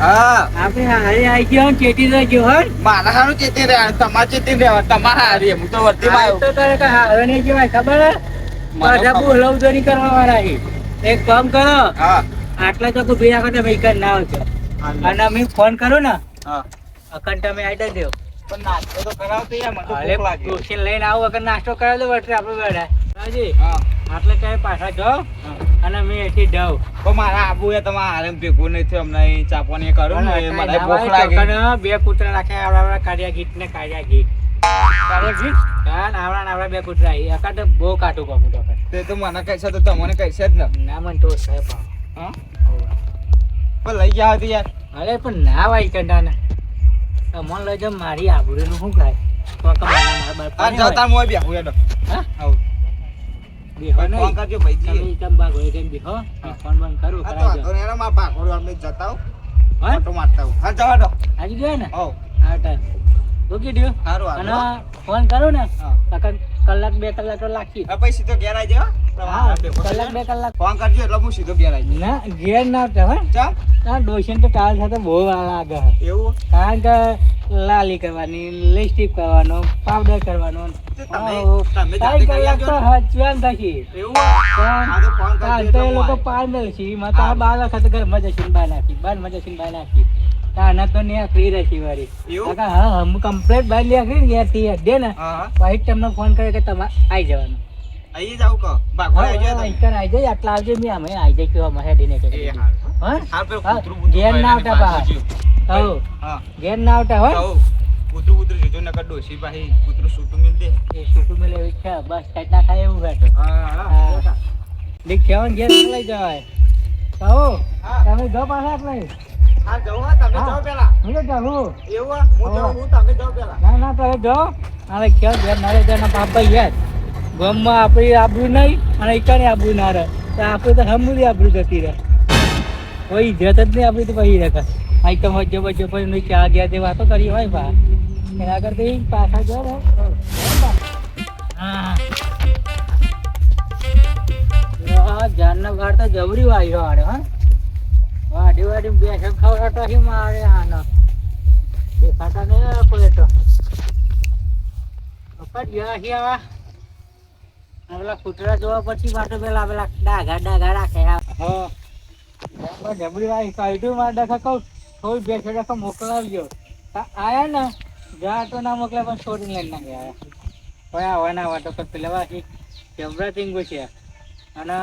હા આપણે હારી આવી ગયો ને ચેતી તો ગયો હો મારા હારું ચેતી રહ્યા તમારે ચેતી રહ્યા તમારા હારી હું તો વર્તી માં તો તારે કે હારો નહીં કહેવાય ખબર હે પાછા બોલવજોરી કરવા વાળા છે એક કામ કરો હા આટલા તો કોઈ ભેગા કરતા ભાઈ કર ના આવજો અને અમે ફોન કરું ને હા અકન તમે આઈડા દેવ પણ નાસ્તો તો કરાવતો યાર મને તો અરે ભૂખ લાગી ટ્યુશન લઈને આવો અગર નાસ્તો કરાવી દો વટે આપણે બેડા હાજી હા આટલે કાંઈ પાછા જાઓ અને મેં એથી જાઉં તો મારા આબુ એ તમારા હારે ભેગું નહીં થયું અમને ચાપવાની કરું ને મને ભૂખ લાગી બે કૂતરા રાખે આવડા કાઢ્યા ગીત ને કાઢ્યા ગીત આવડા બે કૂતરા એકાદ બહુ કાટું કાપું તો તે તો મને કહેશે તો તમને કહેશે જ ને ના મને તો સાહેબ હા પણ લઈ ગયા હતી યાર અરે પણ ના વાઈ કંડા ને મને લઈ જાવ મારી આબરૂનું શું ખાય તો આ જતા મોય બેહું યાર હા આવ બેહો ફોન નહીં કરજો ભાઈજી તમે તમ બાગો કેમ બેહો ફોન બંધ કરું આ તો કરાવજો વાંધો નહીં માં ભાગોળ અમે જતા હું હા ફોટો મારતા હું હા જવા દો આવી ગયા ને હો હા ટાઈમ ઓકે ડ્યુ સારું અને હારું ફોન કરું ને હા કલાક 2 કલાક તો લાગી આ પછી સીધો ઘેર આવી જાવ હા કલાક 2 કલાક ફોન કરજો એટલે હું સીધો ઘેર આવી ના ઘેર ના આવતા હે ચા આ ડોશન તો કાલ સાથે બહુ વાર લાગે એવું કારણ કે લાલી કરવાની લિપસ્ટિક કરવાનો પાવડર કરવાનો તમે તારી જાતે કરી કલાક તો આવજો હચવાન થશે એવું હા તો ફોન કાલ કરજો તો એ એટલે લોકો હું પારમેલ છે એમાં તો આ 12 વખત ઘરમાં જશીને બહાર નાખી તાના તો ને ફ્રી રહેશે વારી એવું હા હું કમ્પ્લીટ બહાર નીકળી ને યાર થી દે ને હા પછી તમને ફોન કરે કે તમારે આવી જવાનું અહીં જાવ કહો ભાગોળ આવી જાવ હા આવી જાય આટલા આવજો મેં અમે આવી જાય કેવા મહેડીને કે એ હારું હા હા પેલું હા, કૂતરું બૂતરું ઘેર ના ખાઈને આવતા પાછું બહાર. જ્યું. હઉ હા ઘેર ના આવતા હોય કહું કૂતરું બૂતરું જોજો નકર ડોશી પાહી કૂતરું સૂતું મિલ દે એ છોટું મેલે એવી છે બસ કાંઈ ના ખાય એવું બેઠો હા હા. દીક કહેવાય ને ઘેર ના લઈ જવાય કહો હા. તમે જાઓ પાછા જ નહીં હા જાઓ હા તમે હા. જાઓ પેલા હું તો જાઉં એવું હા? હું જાઉં હું તમે જાઓ પેલા ના ના તમે જાઓ હવે ક્યાં ઘેર ના લઈ જવાના પાપ ભાઈ યાર ગામમાં આપણી આબરૂ નહીં અને એકાની આબરૂ ના રહે તો આપણે તો હમુરી આબરૂ જતી રહે કોઈ ઇજ્જત જ નહીં આપણી તો પછી રહે આઈ તો મજો બજો પછી ક્યાં ગયા તે વાતો કરી હોય બા એના કરતા ઈ પાછા જાઓ ને હા જાનનો ઘાટ તો જબરી વાયરો આડે હા વાડી વાડી બેસન ખવડાવતો હી મારે આનો દેખાતા નહીં કોઈ તો પપ્પા ગયા હી આવા પેલા કૂતરા જોવા પછી પાછો પેલા ડાઘા રાખે હા જબરી વાય કાઢ્યું મારે ડખા કહું થોડી બેસે ડખા મોકલાવજો આયા ને જા તો ના મોકલે પણ છોડીને લઈને ના ગયા હોય આવવાના વાતો કરતી લેવા જબરા ટીંગો છે અને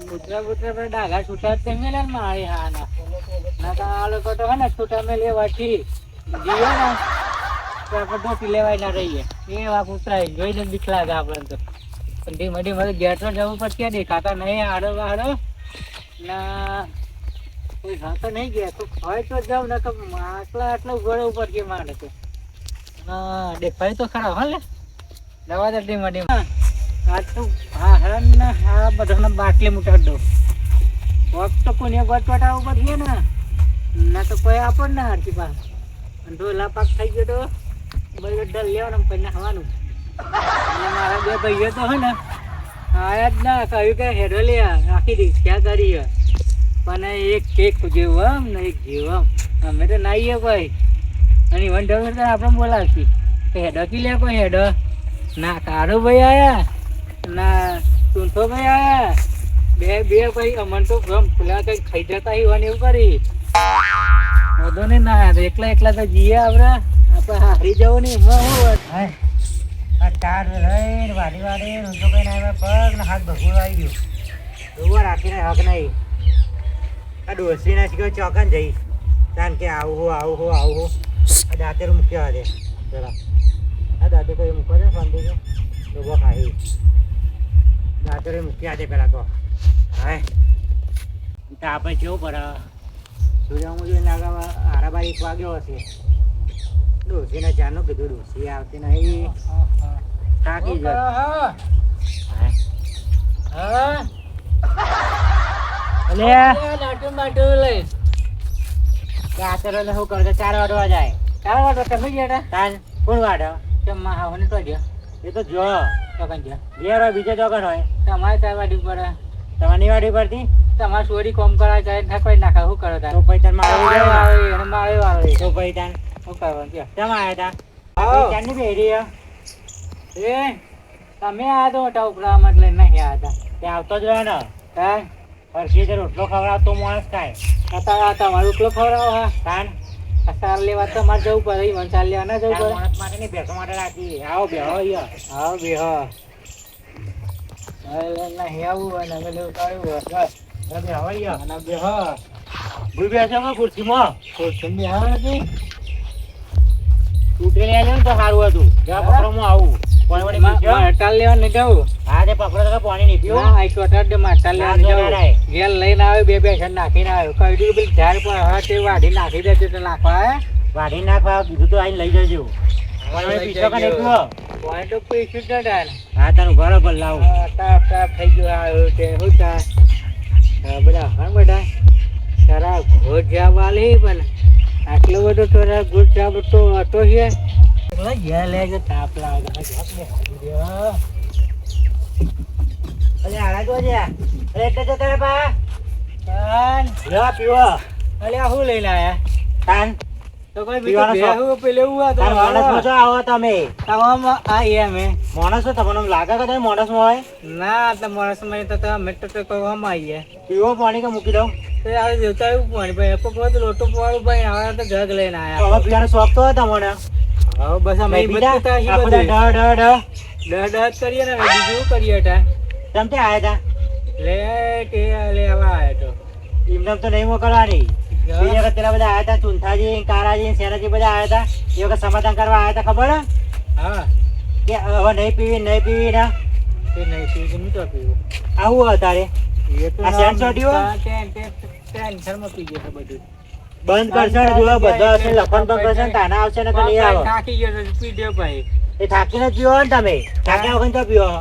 કૂતરા પર ડાઘા છૂટા જ મેલે ને મારી હા ના તો આ લોકો તો હે ને છૂટા મેં લેવાથી જીવે ને તો આપણે ડોકી લેવાય ના રહીએ એવા કૂતરા જોઈને બીક લાગે આપણે તો પણ ધીમે ધીમે ગેટ પર જવું પડશે દેખાતા નહીં આડો વાડો ના કોઈ ખાતો નહીં ગયા તો હોય તો જાવ ને આટલા ઉઘડવું પડશે મારે તો હા દેખાય તો ખરા હા લે દવા તો ધીમે ધીમે આ તો હા હરણ ને હા બધાને બાટલી મૂટા દો વખત તો કોને ગોટવાટા ઉપર છે ને ના તો કોઈ આપો ને હરતી પાસે અને ઢોલા પાક થઈ ગયો તો બધું ડર લેવાનું પછી નાખવાનું અને મારા બે ભાઈઓ તો હે ને આયા જ ના કહ્યું કે હેડો લે રાખી દઈશ ક્યાં કરી પણ એક કેક જેવું આમ ને એક જેવું આમ અમે તો નાઈએ ભાઈ અને વન ઢોર આપણે બોલાવશી કે હેડો કી લે કોઈ હેડો ના કાળો ભાઈ આયા ના ચૂંઠો ભાઈ આયા બે ભાઈ અમન તો ગમ પેલા કઈ ખાઈ જતા હોવાની એવું કરી વધો ને ના એકલા તો જઈએ આપણે હારી જવું ને એમાં શું આ ચાર લઈને વાડી ઊંધો કઈ ના પગ ને હાથ ભગવું આવી ગયું ઉભો રાખીને હક નહીં આ ડોસી ના શીખ્યો ચોકન જઈ કારણ કે આવું આ દાંતે મૂક્યો દે પેલા આ દાંતે કોઈ મૂકો છે શાંતિ છે ડોબો ખાઈ દાંતે મૂક્યા દે પેલા તો હા તો આપણે કેવું પડે સૂર્યમું જોઈને આગળ આરાબાર 1 વાગ્યો હશે ડોસીને ચાનું કીધું ડોસી આવતી નહીં થાકી જાય શું કરતો 4 વાગવા જાય 4 વાગવા તમે ગયા કોણ વાડો જમવા આવવાની તો જો એ તો જો ચોકન જો ઘેર હોય બીજે ચોકન હોય તમારે 4 વાડી પડે તમારી વાડી પડતી તમારે ચોરી કોમ કરાય જાય ઠકવાઈ નાખે શું કરો તાર? તો પછી તાર મારવું જોઈએ ને. આવે એને મારે વાળે તો પછી તાર શું કરવાનું કયો? કેમ આયા તા? આવો. આ ભાઈ ક્યારની બેરી હે? એ તમે આ તો મોટા ઉપડામાં એટલે નહીં આતા તે આવતો જ રહે ને. તાર હરખી રીતે રોટલો ખવડાવતો માણસ ખાય. અત્યારે તમારું એટલો ખવડાવો હા તાન આ સાર લેવા તો મારે જવું પડે ઈ મને સાર લેવા ના જવું તાર પડે માણસ માટે નહીં, ભેંસો માટે રાખી. આવો બેહો અહીંયા. હા બે હા નહીં આવું હોય ને અમે લેવું કાઢ્યું હોય બસ હવે બેહો અહીંયા. અને બે હા ભૂઈ બેસો કે ખુરશીમાં? ખુરશી બેહા નથી તૂટેલી આલ્યો ને તો સારું હતું. જા હા? પકડો, હું આવું. પાણી વાણી પીશો? અટાલ લેવા નહીં જવું હા તે પકડો તો પાણી નહીં પીવું. ના, આ ચોટાડ દે માટા લેવા નહીં ના, જવું. ના, ના. ઘેર લઈને આવ્યો બે બે છણ નાખીને આવ્યો કહી દીધું પેલી ઝાડ પર હા તે વાઢી નાખી દેજો તો નાખવા હે વાઢી નાખવા કીધું તો આઈને લઈ જજો. પાણી વાણી પીશો કે નહીં પીવો? પોઈન્ટ તો પૈસું જ નડાય ને. હા તારું બરોબર લાવું. હા, તાપ તાપ થઈ ગયો આ તે શું થાય હા, બધા હા બધા સારા ઘોટ જાબ આલી પણ આટલો બધો થોડા ઘોટ જાબ તો હતો છે ઘેર લેજો તાપ લાગે અલે આરા તો જા. અલે એટલે જતો રે બા. તાન લ્યો પીવો. અલ્યા શું લઈને આયા તાન તો કોઈ પીવાનો બીજું શોખ. બેહું પેલે એવું આ તાર માણસમાં તો છો આવો તમે? તમામ આ એમ હે માણસ તો તમને એમ લાગે કે તમે માણસમાં હોય? ના તો માણસ માં તો તમે મેટ્રો તો કહેવામાં આવીએ પીવો પાણી કે મૂકી દઉં? તો આવે જોતા એવું પાણી ભાઈ એક વખત લોટો પાડું ભાઈ હવે તો જગ લઈને તો આયા હવે પીવાનો શોખ તો હોય તમને? હવે બસ અમે નહીં પીતા? બધું તાહી આખો બધું દાડો ડ ડ ડ. દહ દહ જ કરીએ ને હવે બીજું શું કરીએ તા તમ તે આયા તા? લે કે લેવા આવ્યો તો એમને તો નહીં મોકલવાની. બીજી વખત પેલા બધા આયા તા, ચુંથાજી, કારાજી, સેનાજી બધા આયા તા. એ વખત સમાધાન કરવા આયા તા, ખબર હે? હા કે હવે નહીં પીવી ના. તે નહીં પીવું તો પીવું આવું હોય તારે. એ તો આ સેન્ટ ચોટ્યું? ટેન્શનમાં પી ગયો છે બધું બંધ કરશે ને જો બધો હશે લખણ પણ કરશે ને તાના આવશે ને તો નહીં આવે. થાકી ગયો તો પી દો ભાઈ એ થાકીને જ પીવો ને તમે. થાક્યા વગર તો પીવો.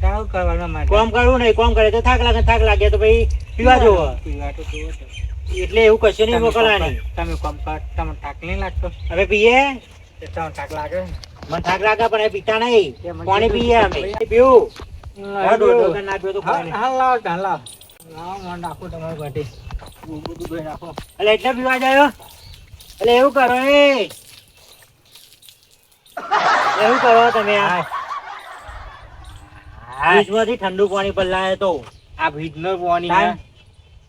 કામ કરવાનું માટે કોમ કરવું નહીં, કોમ કરે તો થાક લાગે તો ભાઈ પીવા જોવો. પીવા તો જોવો તો. એટલે એવું કશું નહીં મોકલવાની. તમે કામ કર તમે થાક નહીં લાગતો હવે પીએ? એ તમને થાક લાગે મને થાક લાગે પણ એ પીતા નહીં. એ મને પાણી કીધું પીએ અમે. પીવું? હવે દોઢ વગર ના પીવો તો કોઈ નહીં. હા લાવ તા લાવ લાવ મને નાખો તમારી બાટી બધું ધોઈ નાખો એટલે એટલે પીવા જાય? એટલે એવું કરો એ. એવું કરો તમે આ. ફ્રીજમાંથી ઠંડુ પાણી પલાળે તો આ ભીજનો પાણી તાન. હે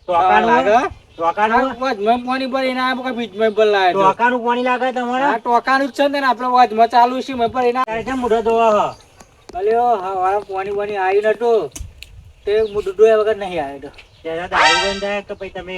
ટોકાનું લાગે ટોકાનું વચમાં પાણી ભરીને આ બધા ભીજમાં ભલાય તો ટોકાનું પાણી લાગે તમારે? આ ટોકાનું જ છે ને આપણે વચમાં ચાલુ છે મેં ભરીને તારે કેમ મોઢો ધોવા હ? અલ્યો હવારે પાણી પાણી આવ્યું નતું તે મોઢું ધોયા વગર નહીં આવ્યો તો ત્યારે દારૂ બંધ થાય તો પછી તમે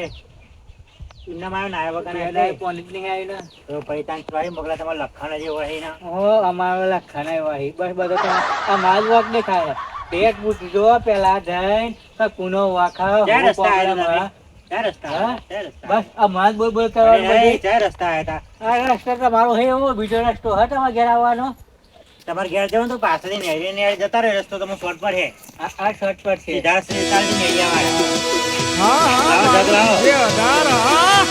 એમના માં નાયા વગર ના એટલે પાણી જ નહીં આવ્યું ને તો પછી ત્યાં છોડી મોકલા તમારે લખાણ જે હોય એના. ઓ અમારે લખાના વાહી બસ બધો તો અમાર જ વોક દેખાય પેટ પૂછજો પેલા જઈને તો કુનો વાખા ક્યાં હું રસ્તા problem આવ્યા હા? તમે? ક્યાં રસ્તા હા? આવ્યા? ક્યાં રસ્તા બસ અમાર જ બોલ બોલ આવ્યા? કરવાનું અરે, બધી. ક્યાં રસ્તા આવ્યા હતા? આ રસ્તો તમારો હે એવો બીજો રસ્તો હે તમારે ઘેર આવવાનો તમારે ઘેર જવાનું તો પાછળથી નેરી જતા રહે રસ્તો તમે શોર્ટ પર હે આ શર્ટ પર છે સીધા સીધા નેરિયા વાળા. હા લાવો, જગ લાવો. હા